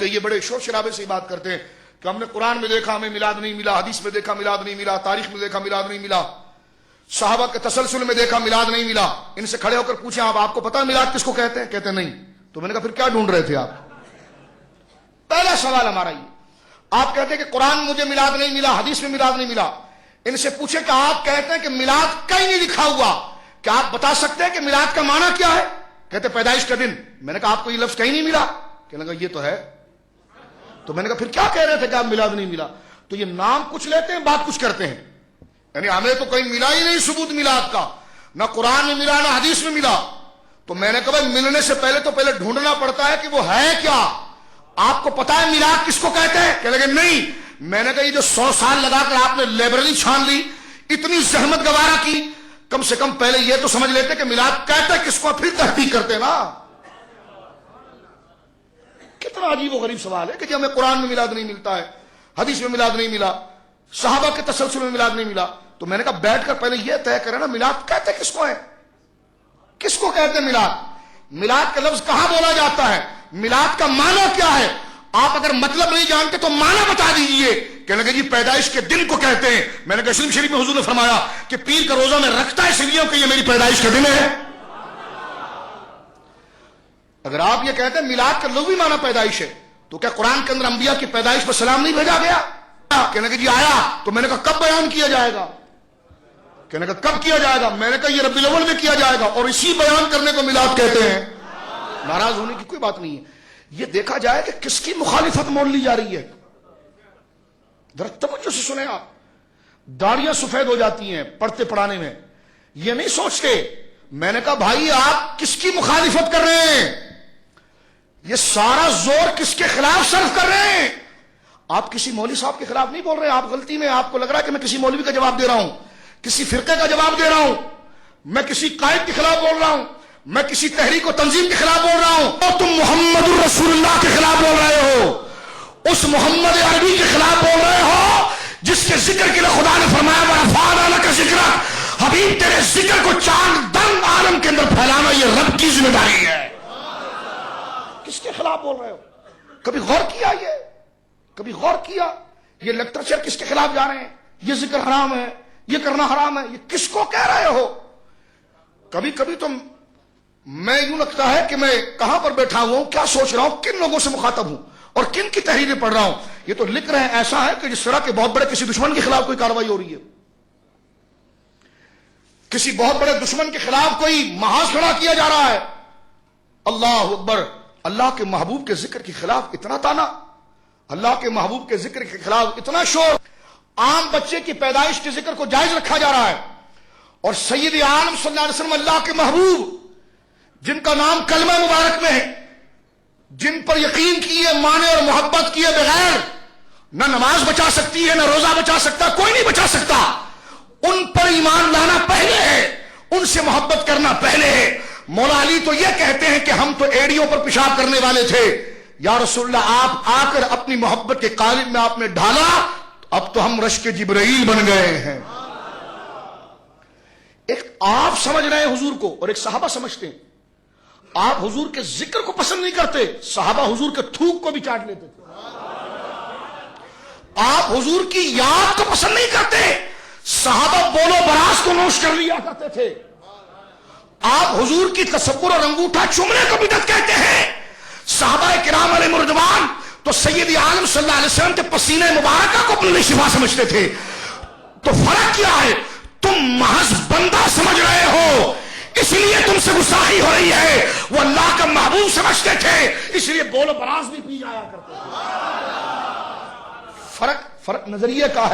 کہ یہ بڑے شور شرابے سے بات کرتے ہیں کہ ہم نے قرآن میں دیکھا ہمیں میلاد نہیں ملا، حدیث میں دیکھا میلاد نہیں ملا، تاریخ میں دیکھا میلاد نہیں ملا، صحابہ کے تسلسل میں دیکھا میلاد نہیں ملا. ان سے کھڑے ہو کر پوچھیں آپ کو پتا ہے میلاد کس کو کہتے ہیں؟ کہتے نہیں. تو میں نے کہا پھر کیا ڈھونڈ رہے تھے آپ؟ پہلا سوال ہمارا یہ. آپ کہتے ہیں کہ قرآن میں مجھے میلاد نہیں ملا، حدیث میں میلاد نہیں ملا. ان سے پوچھیں کہ آپ کہتے ہیں کہ میلاد کہیں نہیں لکھا ہوا، کیا آپ بتا سکتے ہیں کہ میلاد کا معنی کیا ہے؟ کہتے پیدائش کا دن. میں نے کہا آپ کو یہ لفظ کہیں نہیں ملا؟ کہنے لگا یہ تو ہے. تو میں نے کہا پھر کیا کہہ رہے تھے کہ آپ میلاد نہیں ملا؟ تو یہ نام کچھ لیتے ہیں بات کچھ کرتے ہیں. یعنی ہمیں تو کہیں ملا ہی نہیں ثبوت میلاد کا، نہ قرآن میں ملا نہ حدیث میں ملا. تو میں نے کہا بھائی ملنے سے پہلے ڈھونڈنا پڑتا ہے کہ وہ ہے کیا. آپ کو پتا ہے میلاد کس کو کہتے ہیں؟ کہنے لگے نہیں. میں نے کہا یہ جو 100 سال لگا کر آپ نے لائبریری چھان لی، اتنی زحمت گوارا کی، کم سے کم پہلے یہ تو سمجھ لیتے کہ میلاد کہتے کس کو، پھر تحقیق کرتے نا. کتنا عجیب و غریب سوال ہے کہ جب ہمیں قرآن میں میلاد نہیں ملتا ہے، حدیث میں میلاد نہیں ملا، صحابہ کے تسلسل میں میلاد نہیں ملا. تو میں نے کہا بیٹھ کر پہلے یہ طے کریں نا میلاد کہتے کس کو ہے، کس کو کہتے ہیں میلاد؟ میلاد کا لفظ کہاں بولا جاتا ہے؟ میلاد کا معنی کیا ہے؟ آپ اگر مطلب نہیں جانتے تو معنی بتا دیجئے. کہنے لگے جی پیدائش کے دن کو کہتے ہیں. میں نے کہا مسلم شریف میں حضور نے فرمایا کہ پیر کا روزہ میں رکھتا ہے اس لیے کہ یہ میری پیدائش کا دن ہے. اگر آپ یہ کہتے ہیں میلاد کا لغوی معنی پیدائش ہے، تو کیا قرآن کے اندر انبیاء کی پیدائش پر سلام نہیں بھیجا گیا؟ کہنے لگے جی آیا. تو میں نے کہا کب بیان کیا جائے گا؟ کہنے لگا کب کیا جائے گا؟ میں نے کہا یہ ربیع الاول میں کیا جائے گا، اور اسی بیان کرنے کو میلاد کہتے ہیں. ناراض ہونے کی کوئی بات نہیں ہے. یہ دیکھا جائے کہ کس کی مخالفت مول لی جا رہی ہے. ذرا توجہ سے سنیں آپ. داڑیاں سفید ہو جاتی ہیں پڑھتے پڑھانے میں، یہ نہیں سوچتے. میں نے کہا بھائی آپ کس کی مخالفت کر رہے ہیں؟ یہ سارا زور کس کے خلاف صرف کر رہے ہیں؟ آپ کسی مولوی صاحب کے خلاف نہیں بول رہے. آپ غلطی میں، آپ کو لگ رہا ہے کہ میں کسی مولوی کا جواب دے رہا ہوں، کسی فرقے کا جواب دے رہا ہوں، میں کسی قائد کے خلاف بول رہا ہوں، میں کسی تحریک و تنظیم کے خلاف بول رہا ہوں. اور تم محمد الرسول اللہ کے خلاف بول رہے ہو، اس محمد عربی کے خلاف بول رہے ہو جس کے ذکر کے لیے خدا نے فرمایا وَرَفَعْنَا لَكَ ذِكْرَكَ. حبیب تیرے ذکر کو چاند دن عالم کے اندر پھیلانا یہ رب کی ذمہ داری ہے. کس کے خلاف بول رہے ہو؟ کبھی غور کیا؟ یہ کبھی غور کیا یہ لیکچر کس کے خلاف جا رہے ہیں؟ یہ ذکر حرام ہے، یہ کرنا حرام ہے، یہ کس کو کہہ رہے ہو؟ کبھی کبھی تو میں یوں لگتا ہے کہ میں کہاں پر بیٹھا ہوا ہوں، کیا سوچ رہا ہوں، کن لوگوں سے مخاطب ہوں اور کن کی تحریریں پڑھ رہا ہوں. یہ تو لکھ رہے ہیں ایسا ہے کہ جس طرح کے بہت بڑے کسی دشمن کے خلاف کوئی کارروائی ہو رہی ہے، کسی بہت بڑے دشمن کے خلاف کوئی محاذ کھڑا کیا جا رہا ہے. اللہ اکبر. اللہ کے محبوب کے ذکر کے خلاف اتنا تانا، اللہ کے محبوب کے ذکر کے خلاف اتنا شور. عام بچے کی پیدائش کے ذکر کو جائز رکھا جا رہا ہے، اور سید عالم صلی اللہ علیہ وسلم اللہ کے محبوب جن کا نام کلمہ مبارک میں ہے، جن پر یقین کیے، مانے اور محبت کیے بغیر نہ نماز بچا سکتی ہے، نہ روزہ بچا سکتا، کوئی نہیں بچا سکتا. ان پر ایمان لانا پہلے ہے، ان سے محبت کرنا پہلے ہے. مولا علی تو یہ کہتے ہیں کہ ہم تو ایڑیوں پر پیشاب کرنے والے تھے، یا رسول اللہ آپ آ کر اپنی محبت کے قالب میں آپ نے ڈھالا، اب تو ہم رشک جبرائیل بن گئے ہیں. ایک آپ سمجھ رہے ہیں حضور کو اور ایک صحابہ سمجھتے ہیں. آپ حضور کے ذکر کو پسند نہیں کرتے، صحابہ حضور کے تھوک کو بھی چاٹ لیتے تھے. آپ حضور کی یاد کو پسند نہیں کرتے، صحابہ بولو براس کو نوش کر لیا کرتے تھے. آپ حضور کی تصور اور انگوٹھا چومنے کو بدعت کہتے ہیں، صحابہ کرام علیہم رضوان تو سید عالم صلی اللہ علیہ وسلم کے پسینے مبارکہ کو اپنی شفا سمجھتے تھے. تو فرق کیا ہے؟ تم محض بندہ سمجھ رہے ہو اس لیے تم سے گستاخی ہو رہی ہے، وہ اللہ کا محبوب سمجھتے تھے اس لیے بول و براز بھی پی جایا کرتے تھے. فرق نظریے کا ہے.